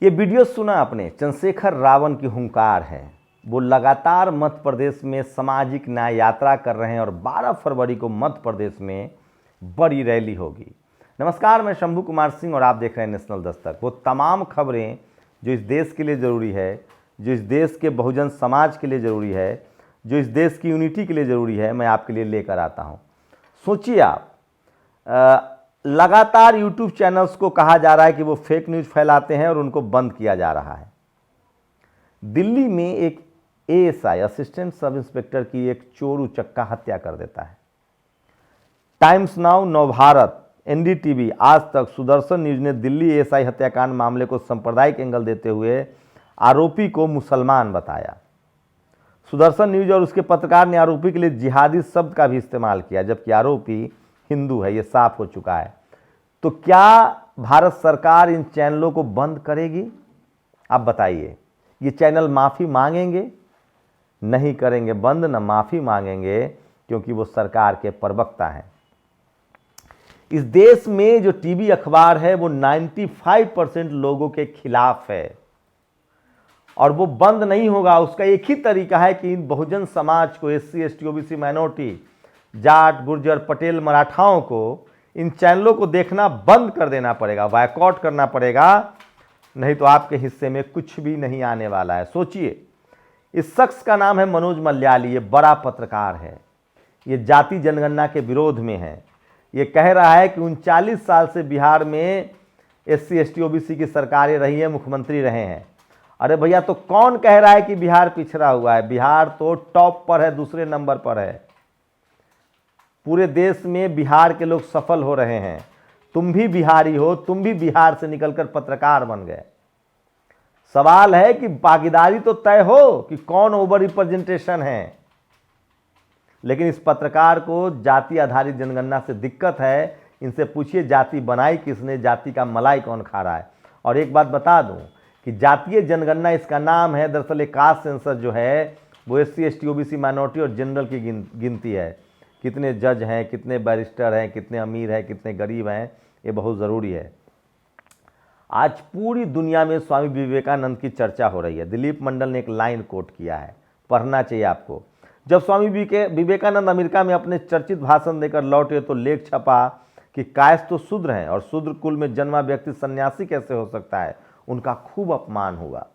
ये वीडियो सुना आपने, चंद्रशेखर रावण की हुंकार है। वो लगातार मध्य प्रदेश में सामाजिक न्याय यात्रा कर रहे हैं और 12 फरवरी को मध्य प्रदेश में बड़ी रैली होगी। नमस्कार, मैं शंभू कुमार सिंह और आप देख रहे हैं नेशनल दस्तक। वो तमाम खबरें जो इस देश के लिए ज़रूरी है, जो इस देश के बहुजन समाज के लिए ज़रूरी है, जो इस देश की यूनिटी के लिए ज़रूरी है, मैं आपके लिए लेकर आता हूँ। सोचिए आप, लगातार यूट्यूब चैनल्स को कहा जा रहा है कि वो फेक न्यूज़ फैलाते हैं और उनको बंद किया जा रहा है। दिल्ली में एक एएसआई, असिस्टेंट सब इंस्पेक्टर की एक चोर उचक्का हत्या कर देता है। टाइम्स नाउ, नवभारत, एनडीटीवी, आज तक, सुदर्शन न्यूज ने दिल्ली एएसआई हत्याकांड मामले को सांप्रदायिक एंगल देते हुए आरोपी को मुसलमान बताया। सुदर्शन न्यूज और उसके पत्रकार ने आरोपी के लिए जिहादी शब्द का भी इस्तेमाल किया, जबकि आरोपी हिंदू है, ये साफ हो चुका है। तो क्या भारत सरकार इन चैनलों को बंद करेगी? आप बताइए, ये चैनल माफ़ी मांगेंगे? नहीं करेंगे बंद, न माफ़ी मांगेंगे, क्योंकि वो सरकार के प्रवक्ता हैं। इस देश में जो टीवी अखबार है वो 95% लोगों के खिलाफ है और वो बंद नहीं होगा। उसका एक ही तरीका है कि इन बहुजन समाज को, SC, ST, OBC, minority, Jat, Gurjar, Patel, मराठाओं को इन चैनलों को देखना बंद कर देना पड़ेगा, बायकॉट करना पड़ेगा, नहीं तो आपके हिस्से में कुछ भी नहीं आने वाला है। सोचिए, इस शख्स का नाम है मनोज मल्याली। ये बड़ा पत्रकार है, ये जाति जनगणना के विरोध में है। ये कह रहा है कि 39 साल से बिहार में एससी, एसटी, ओबीसी की सरकारें रही हैं, मुख्यमंत्री रहे हैं। अरे भैया, तो कौन कह रहा है कि बिहार पिछड़ा हुआ है? बिहार तो टॉप पर है, दूसरे नंबर पर है। पूरे देश में बिहार के लोग सफल हो रहे हैं। तुम भी बिहारी हो, तुम भी बिहार से निकलकर पत्रकार बन गए। सवाल है कि भागीदारी तो तय हो कि कौन ओवर रिप्रेजेंटेशन है, लेकिन इस पत्रकार को जाति आधारित जनगणना से दिक्कत है। इनसे पूछिए, जाति बनाई किसने? जाति का मलाई कौन खा रहा है? और एक बात बता दूं कि जातीय जनगणना इसका नाम है, दरअसल एक कास्ट सेंसस जो है वो एससी, एसटी, ओबीसी, माइनॉरिटी और जनरल की गिनती है। कितने जज हैं, कितने बैरिस्टर हैं, कितने अमीर हैं, कितने गरीब हैं, ये बहुत ज़रूरी है। आज पूरी दुनिया में स्वामी विवेकानंद की चर्चा हो रही है। दिलीप मंडल ने एक लाइन कोट किया है, पढ़ना चाहिए आपको। जब स्वामी विवेकानंद अमेरिका में अपने चर्चित भाषण देकर लौटे तो लेख छपा कि कायस्थ तो शूद्र हैं और शूद्र कुल में जन्मा व्यक्ति सन्यासी कैसे हो सकता है। उनका खूब अपमान हुआ।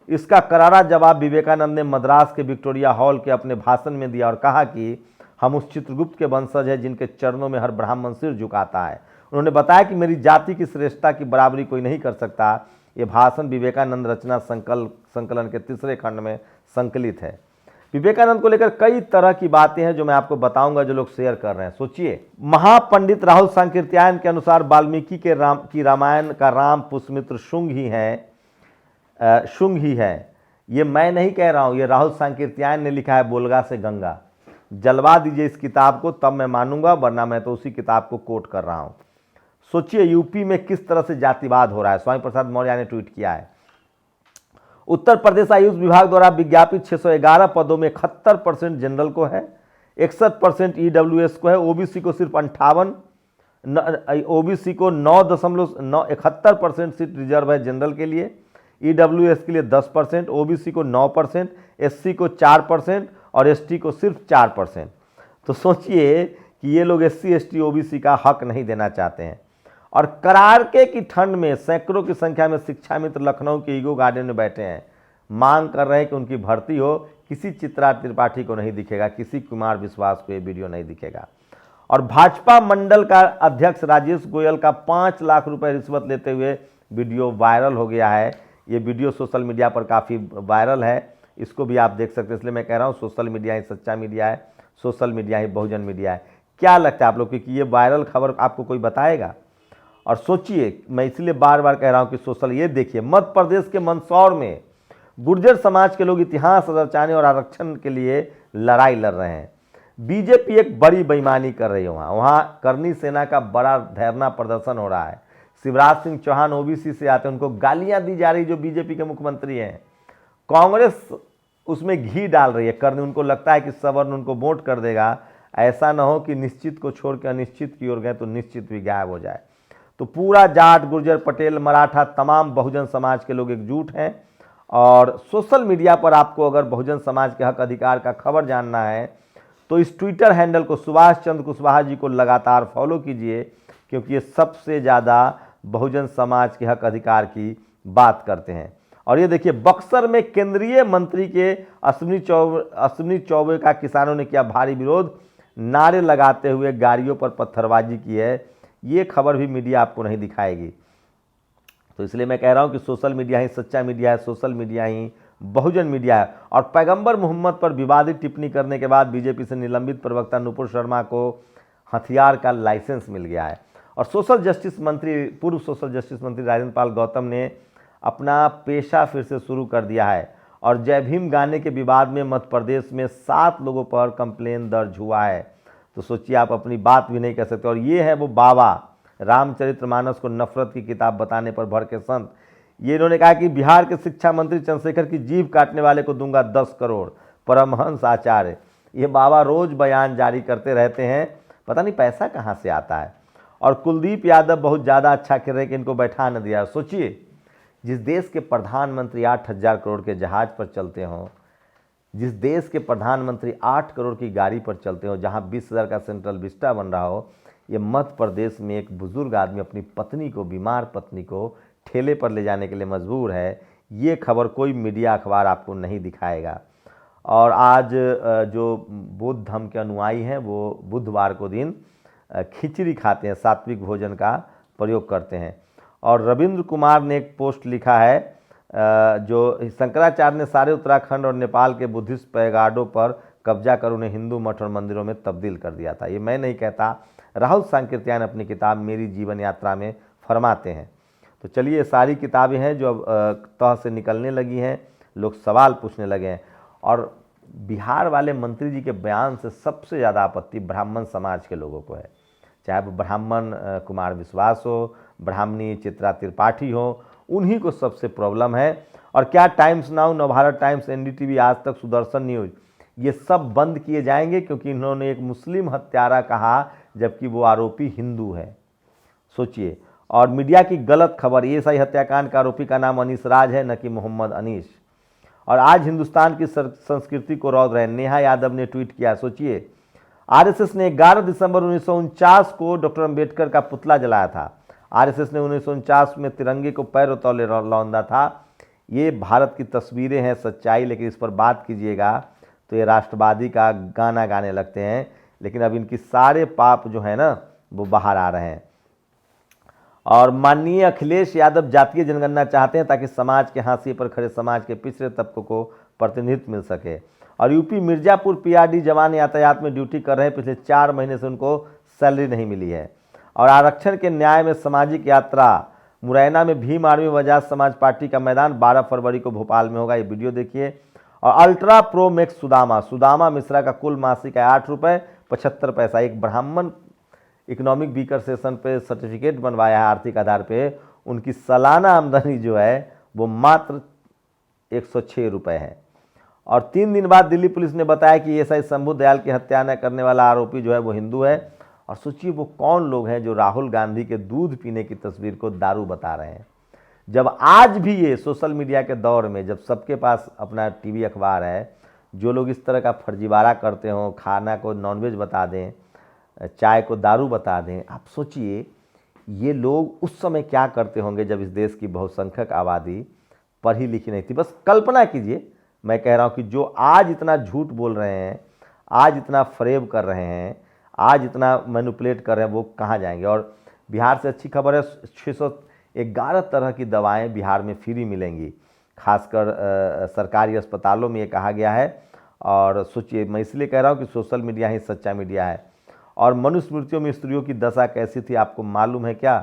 इसका करारा जवाब विवेकानंद ने मद्रास के विक्टोरिया हॉल के अपने भाषण में दिया और कहा कि हम उस चित्रगुप्त के वंशज हैं जिनके चरणों में हर ब्राह्मण सिर झुकाता है। उन्होंने बताया कि मेरी जाति की श्रेष्ठता की बराबरी कोई नहीं कर सकता। ये भाषण विवेकानंद रचना संकलन के 3रे खंड में संकलित है। विवेकानंद को लेकर कई तरह की बातें हैं जो मैं आपको बताऊंगा, जो लोग शेयर कर रहे हैं। सोचिए, महापंडित राहुल सांकृत्यायन के अनुसार वाल्मीकि की रामायण का राम पुष्यमित्र शुंग ही है। ये मैं नहीं कह रहा हूँ, ये राहुल सांकृत्यायन ने लिखा है, बोलगा से गंगा। जलवा दीजिए इस किताब को, तब मैं मानूंगा, वरना मैं तो उसी किताब को कोट कर रहा हूँ। सोचिए यूपी में किस तरह से जातिवाद हो रहा है। स्वामी प्रसाद मौर्य ने ट्वीट किया है, उत्तर प्रदेश आयुष विभाग द्वारा विज्ञापित 611 पदों में 71% जनरल को है, 61% ईडब्ल्यूएस को है, ओबीसी को सिर्फ 58, ओबीसी को 9.71% सीट रिजर्व है जनरल के लिए, ईडब्ल्यूएस के लिए 10%, ओबीसी को 9%, एससी को 4% और एसटी को सिर्फ 4%। तो सोचिए कि ये लोग एससी, एसटी, ओबीसी का हक नहीं देना चाहते हैं। और करारके की ठंड में सैकड़ों की संख्या में शिक्षा मित्र लखनऊ के ईगो गार्डन में बैठे हैं, मांग कर रहे हैं कि उनकी भर्ती हो। किसी चित्रा त्रिपाठी को नहीं दिखेगा, किसी कुमार विश्वास को ये वीडियो नहीं दिखेगा। और भाजपा मंडल का अध्यक्ष राजेश गोयल का 5 लाख रुपए रिश्वत लेते हुए वीडियो वायरल हो गया है। ये वीडियो सोशल मीडिया पर काफ़ी वायरल है, इसको भी आप देख सकते हैं। इसलिए मैं कह रहा हूँ, सोशल मीडिया ही सच्चा मीडिया है, सोशल मीडिया ही बहुजन मीडिया है। क्या लगता है आप लोग कि ये वायरल खबर आपको कोई बताएगा? और सोचिए, मैं इसलिए बार बार कह रहा हूँ कि सोशल, ये देखिए, मध्य प्रदेश के मंदसौर में गुर्जर समाज के लोग इतिहास रचाने और आरक्षण के लिए लड़ाई लड़ रहे हैं। बीजेपी एक बड़ी बेईमानी कर रही है। वहाँ करनी सेना का बड़ा धरना प्रदर्शन हो रहा है। शिवराज सिंह चौहान ओबीसी से आते हैं, उनको गालियाँ दी जा रही जो बीजेपी के मुख्यमंत्री हैं। कांग्रेस उसमें घी डाल रही है करनी, उनको लगता है कि सवर्ण उनको वोट कर देगा। ऐसा ना हो कि निश्चित को छोड़ के अनिश्चित की ओर गए तो निश्चित भी गायब हो जाए। तो पूरा जाट, गुर्जर, पटेल, मराठा, तमाम बहुजन समाज के लोग एकजुट हैं। और सोशल मीडिया पर आपको अगर बहुजन समाज के हक अधिकार का खबर जानना है तो इस ट्विटर हैंडल को सुभाष चंद्र कुशवाहा जी को लगातार फॉलो कीजिए, क्योंकि ये सबसे ज़्यादा बहुजन समाज के हक अधिकार की बात करते हैं। और ये देखिए, बक्सर में केंद्रीय मंत्री के अश्विनी चौबे का किसानों ने किया भारी विरोध, नारे लगाते हुए गाड़ियों पर पत्थरबाजी की है। ये खबर भी मीडिया आपको नहीं दिखाएगी। तो इसलिए मैं कह रहा हूं कि सोशल मीडिया ही सच्चा मीडिया है, सोशल मीडिया ही बहुजन मीडिया है। और पैगंबर मोहम्मद पर विवादित टिप्पणी करने के बाद बीजेपी से निलंबित प्रवक्ता नुपुर शर्मा को हथियार का लाइसेंस मिल गया है। और पूर्व सोशल जस्टिस मंत्री राजेंद्र पाल गौतम ने अपना पेशा फिर से शुरू कर दिया है। और जय भीम गाने के विवाद में मध्य प्रदेश में 7 लोगों पर कंप्लेन दर्ज हुआ है। तो सोचिए, आप अपनी बात भी नहीं कह सकते। और ये है वो बाबा, रामचरितमानस को नफरत की किताब बताने पर भड़के संत। ये इन्होंने कहा कि बिहार के शिक्षा मंत्री चंद्रशेखर की जीभ काटने वाले को दूंगा 10 करोड़, परमहंस आचार्य। ये बाबा रोज बयान जारी करते रहते हैं, पता नहीं पैसा कहाँ से आता है। और कुलदीप यादव बहुत ज़्यादा अच्छा खेल रहे कि इनको बैठा न दिया। सोचिए, जिस देश के प्रधानमंत्री 8,000 करोड़ के जहाज पर चलते हों, जिस देश के प्रधानमंत्री 8 करोड़ की गाड़ी पर चलते हो, जहाँ 20,000 का सेंट्रल विस्टा बन रहा हो, ये मध्य प्रदेश में एक बुजुर्ग आदमी अपनी पत्नी को, बीमार पत्नी को ठेले पर ले जाने के लिए मजबूर है। ये खबर कोई मीडिया अखबार आपको नहीं दिखाएगा। और आज जो बौद्ध धर्म के अनुयायी हैं वो बुधवार को दिन खिचड़ी खाते हैं, सात्विक भोजन का प्रयोग करते हैं। और रविंद्र कुमार ने एक पोस्ट लिखा है, जो शंकराचार्य ने सारे उत्तराखंड और नेपाल के बुद्धिस्ट पैगाडों पर कब्जा कर उन्हें हिंदू मठ और मंदिरों में तब्दील कर दिया था। ये मैं नहीं कहता, राहुल सांकृत्यायन अपनी किताब मेरी जीवन यात्रा में फरमाते हैं। तो चलिए, ये सारी किताबें हैं जो अब तह से निकलने लगी हैं, लोग सवाल पूछने लगे हैं। और बिहार वाले मंत्री जी के बयान से सबसे ज़्यादा आपत्ति ब्राह्मण समाज के लोगों को है, चाहे वो ब्राह्मण कुमार विश्वास हो, ब्राह्मणी चित्रा त्रिपाठी हो, उन्हीं को सबसे प्रॉब्लम है। और क्या times now, Navbharat times, NDTV, आज तक, सुदर्शन न्यूज, ये सब बंद किए जाएंगे क्योंकि इन्होंने एक मुस्लिम हत्यारा कहा जबकि वो आरोपी हिंदू है। सोचिए। और मीडिया की गलत खबर, एएसआई हत्याकांड का आरोपी का नाम अनीस राज है, न कि मोहम्मद अनीस। और आज हिंदुस्तान की संस्कृति को रौंद रहे नेहा यादव ने ट्वीट किया। सोचिए, आरएसएस ने 11 दिसंबर 1949 को डॉक्टर अंबेडकर का पुतला जलाया था। आरएसएस ने 1949 में तिरंगे को पैरों तले लौंदा था। ये भारत की तस्वीरें हैं, सच्चाई। लेकिन इस पर बात कीजिएगा तो ये राष्ट्रवादी का गाना गाने लगते हैं। लेकिन अब इनकी सारे पाप जो है ना, वो बाहर आ रहे हैं। और माननीय अखिलेश यादव जातीय जनगणना चाहते हैं ताकि समाज के हाशिए पर खड़े समाज के पिछड़े तबकों को प्रतिनिधित्व मिल सके। और यूपी मिर्जापुर पीआरडी जवान यातायात में ड्यूटी कर रहे हैं, पिछले 4 महीने से उनको सैलरी नहीं मिली है। और आरक्षण के न्याय में सामाजिक यात्रा, मुरैना में भीम आर्मी बजाज समाज पार्टी का मैदान 12 फरवरी को भोपाल में होगा। ये वीडियो देखिए। और ultra pro max Sudama Mishra का कुल मासिक है 8 रुपये 75 पैसा। एक ब्राह्मण इकोनॉमिक वीकर सेशन पे सर्टिफिकेट बनवाया है आर्थिक आधार पे, उनकी सालाना आमदनी जो है वो मात्र 106 रुपये है। और 3 दिन बाद दिल्ली पुलिस ने बताया कि एएसआई शंभू दयाल की हत्या न करने वाला आरोपी जो है वो हिंदू है। और सोचिए, वो कौन लोग हैं जो राहुल गांधी के दूध पीने की तस्वीर को दारू बता रहे हैं। जब आज भी ये सोशल मीडिया के दौर में, जब सबके पास अपना टीवी अखबार है, जो लोग इस तरह का फर्जीवाड़ा करते हों, खाना को नॉनवेज बता दें, चाय को दारू बता दें, आप सोचिए ये लोग उस समय क्या करते होंगे जब इस देश की बहुसंख्यक आबादी पढ़ी लिखी नहीं थी। बस कल्पना कीजिए। मैं कह रहा हूँ कि जो आज इतना झूठ बोल रहे हैं, आज इतना फरेब कर रहे हैं, आज इतना मैनिपुलेट कर रहे हैं, वो कहाँ जाएंगे। और बिहार से अच्छी खबर है, 611 तरह की दवाएं बिहार में फ्री मिलेंगी, खासकर सरकारी अस्पतालों में ये कहा गया है। और सोचिए, मैं इसलिए कह रहा हूँ कि सोशल मीडिया ही सच्चा मीडिया है। और मनुस्मृतियों में स्त्रियों की दशा कैसी थी आपको मालूम है क्या?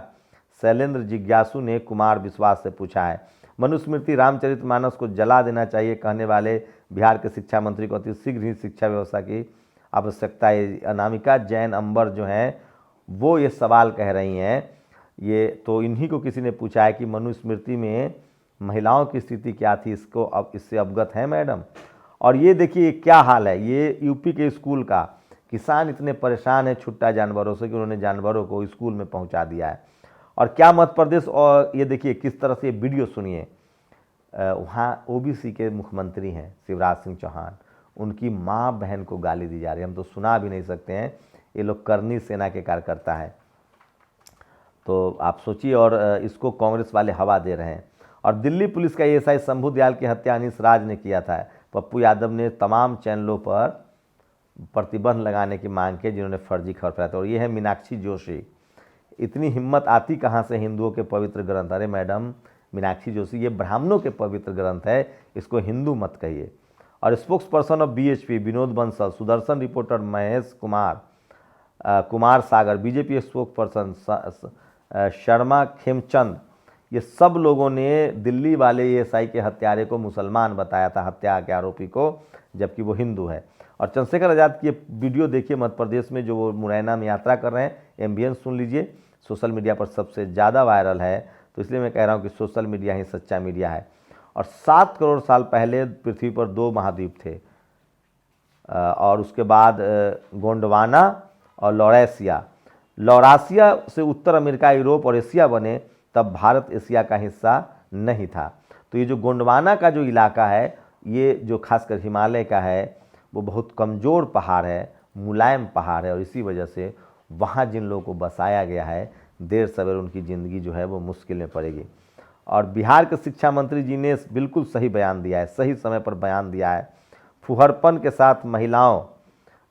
शैलेंद्र जिज्ञासु ने कुमार विश्वास से पूछा है। मनुस्मृति रामचरितमानस को जला देना चाहिए कहने वाले बिहार के शिक्षा मंत्री को अति शीघ्र ही शिक्षा व्यवस्था की आवश्यकता है। अनामिका जैन अंबर जो हैं वो ये सवाल कह रही हैं। ये तो इन्हीं को किसी ने पूछा है कि मनुस्मृति में महिलाओं की स्थिति क्या थी, इसको अब इससे अवगत है मैडम? और ये देखिए क्या हाल है, ये यूपी के स्कूल का। किसान इतने परेशान हैं छुट्टा जानवरों से कि उन्होंने जानवरों को स्कूल में पहुंचा दिया है। और क्या मध्य प्रदेश, और ये देखिए किस तरह से वीडियो सुनिए। वहाँ ओबीसी के मुख्यमंत्री हैं शिवराज सिंह चौहान, उनकी माँ बहन को गाली दी जा रही है। हम तो सुना भी नहीं सकते हैं, ये लोग करनी सेना के कार्यकर्ता हैं। तो आप सोचिए, और इसको कांग्रेस वाले हवा दे रहे हैं। और दिल्ली पुलिस का एएसआई शंभू दयाल की हत्या अनीस राज ने किया था। पप्पू यादव ने तमाम चैनलों पर प्रतिबंध लगाने की मांग की जिन्होंने फर्जी खबर फैलाई थी। और ये है मीनाक्षी जोशी। इतनी हिम्मत आती कहाँ से हिंदुओं के पवित्र ग्रंथ, अरे मैडम मीनाक्षी जोशी, ये ब्राह्मणों के पवित्र ग्रंथ है, इसको हिंदू मत कहिए। और spokes person of BHP Vinod Bansal, Sudarshan reporter Mahesh Kumar Sagar, BJP spokes person Sharma Khemchand, ये सब लोगों ने दिल्ली वाले एएसआई के हत्यारे को मुसलमान बताया था, हत्या के आरोपी को, जबकि वो हिंदू है। और चंद्रशेखर आज़ाद की वीडियो देखिए मध्य प्रदेश में जो वो मुरैना में यात्रा कर रहे हैं, एम्बियंस सुन लीजिए, सोशल मीडिया पर सबसे ज़्यादा वायरल है। तो इसलिए मैं कह रहा हूँ कि सोशल मीडिया ही सच्चा मीडिया है। और 7 करोड़ साल पहले पृथ्वी पर 2 महाद्वीप थे, और उसके बाद गोंडवाना और लौरासिया से उत्तर अमेरिका, यूरोप और एशिया बने, तब भारत एशिया का हिस्सा नहीं था। तो ये जो गोंडवाना का जो इलाका है, ये जो खासकर हिमालय का है, वो बहुत कमज़ोर पहाड़ है, मुलायम पहाड़ है, और इसी वजह से वहाँ जिन लोगों को बसाया गया है, देर सवेर उनकी ज़िंदगी जो है वो मुश्किल में पड़ेगी। और बिहार के शिक्षा मंत्री जी ने बिल्कुल सही बयान दिया है, सही समय पर बयान दिया है। फुहरपन के साथ महिलाओं,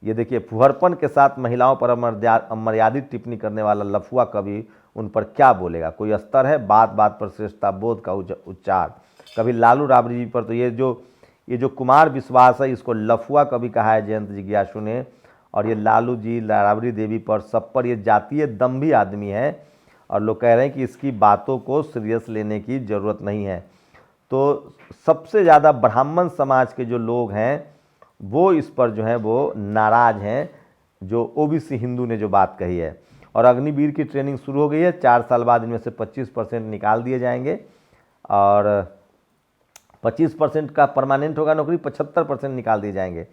ये देखिए, फुहरपन के साथ महिलाओं पर अमर्यादित टिप्पणी करने वाला लफुआ कवि उन पर क्या बोलेगा। कोई स्तर है, बात बात पर श्रेष्ठता बोध का उच्चार। कभी लालू राबड़ी जी पर, तो ये जो कुमार विश्वास है, इसको लफुआ कवि कहा है जयंत जिज्ञासु ने। और ये लालू जी, राबड़ी देवी पर, सब पर ये जातीय दम्भी आदमी है, और लोग कह रहे हैं कि इसकी बातों को सीरियस लेने की ज़रूरत नहीं है। तो सबसे ज़्यादा ब्राह्मण समाज के जो लोग हैं वो इस पर जो है वो नाराज़ हैं, जो ओबीसी हिंदू ने जो बात कही है। और अग्निवीर की ट्रेनिंग शुरू हो गई है, 4 साल बाद इनमें से 25% निकाल दिए जाएंगे, और 25% का परमानेंट होगा नौकरी, 75% निकाल दिए जाएंगे।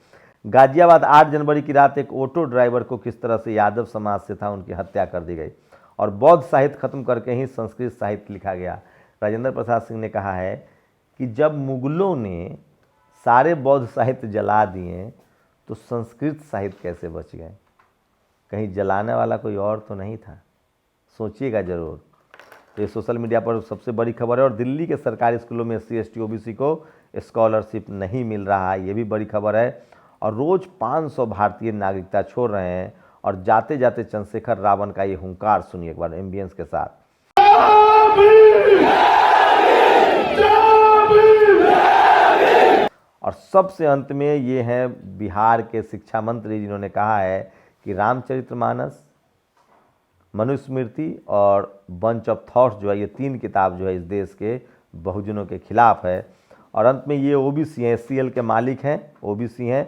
गाजियाबाद 8 जनवरी की रात एक ऑटो ड्राइवर को किस तरह से यादव समाज से था, उनकी हत्या कर दी गई। और बौद्ध साहित्य खत्म करके ही संस्कृत साहित्य लिखा गया। राजेंद्र प्रसाद सिंह ने कहा है कि जब मुगलों ने सारे बौद्ध साहित्य जला दिए तो संस्कृत साहित्य कैसे बच गए। कहीं जलाने वाला कोई और तो नहीं था, सोचिएगा ज़रूर। तो ये सोशल मीडिया पर सबसे बड़ी खबर है। और दिल्ली के सरकारी स्कूलों में SC ST OBC को स्कॉलरशिप नहीं मिल रहा है, ये भी बड़ी खबर है। और रोज़ 500 भारतीय नागरिकता छोड़ रहे हैं। और जाते जाते चंद्रशेखर रावण का ये हुंकार सुनिए एक बार एम्बियंस के साथ। और सबसे अंत में ये हैं बिहार के शिक्षा मंत्री, जिन्होंने कहा है कि रामचरितमानस, मनुस्मृति और बंच ऑफ थॉट्स जो है, ये 3 किताब जो है इस देश के बहुजनों के खिलाफ है। और अंत में ये OBC हैं, SCL के मालिक हैं, OBC हैं।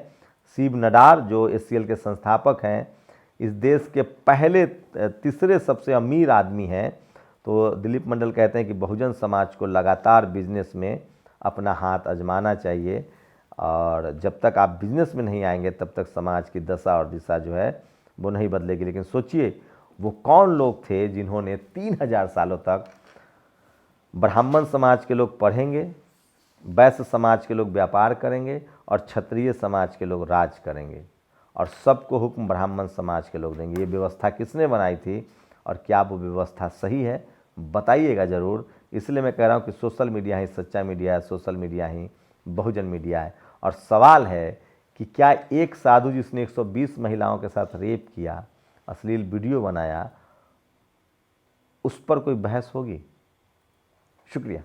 शिव नडार जो SCL के संस्थापक हैं, इस देश के पहले तीसरे सबसे अमीर आदमी हैं। तो दिलीप मंडल कहते हैं कि बहुजन समाज को लगातार बिजनेस में अपना हाथ आजमाना चाहिए, और जब तक आप बिजनेस में नहीं आएंगे तब तक समाज की दशा और दिशा जो है वो नहीं बदलेगी। लेकिन सोचिए वो कौन लोग थे जिन्होंने 3000 सालों तक ब्राह्मण समाज के लोग पढ़ेंगे, वैश्य समाज के लोग व्यापार करेंगे, और क्षत्रिय समाज के लोग राज करेंगे, और सबको हुक्म ब्राह्मण समाज के लोग देंगे। ये व्यवस्था किसने बनाई थी, और क्या वो व्यवस्था सही है, बताइएगा ज़रूर। इसलिए मैं कह रहा हूँ कि सोशल मीडिया ही सच्चा मीडिया है, सोशल मीडिया ही बहुजन मीडिया है। और सवाल है कि क्या एक साधु जिसने 120 महिलाओं के साथ रेप किया, अश्लील वीडियो बनाया, उस पर कोई बहस होगी? शुक्रिया।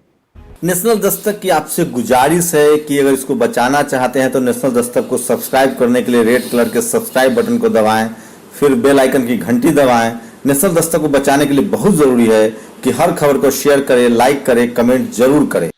नेशनल दस्तक की आपसे गुजारिश है कि अगर इसको बचाना चाहते हैं तो नेशनल दस्तक को सब्सक्राइब करने के लिए रेड कलर के सब्सक्राइब बटन को दबाएं, फिर बेल आइकन की घंटी दबाएं। नेशनल दस्तक को बचाने के लिए बहुत जरूरी है कि हर खबर को शेयर करें, लाइक करें, कमेंट जरूर करें।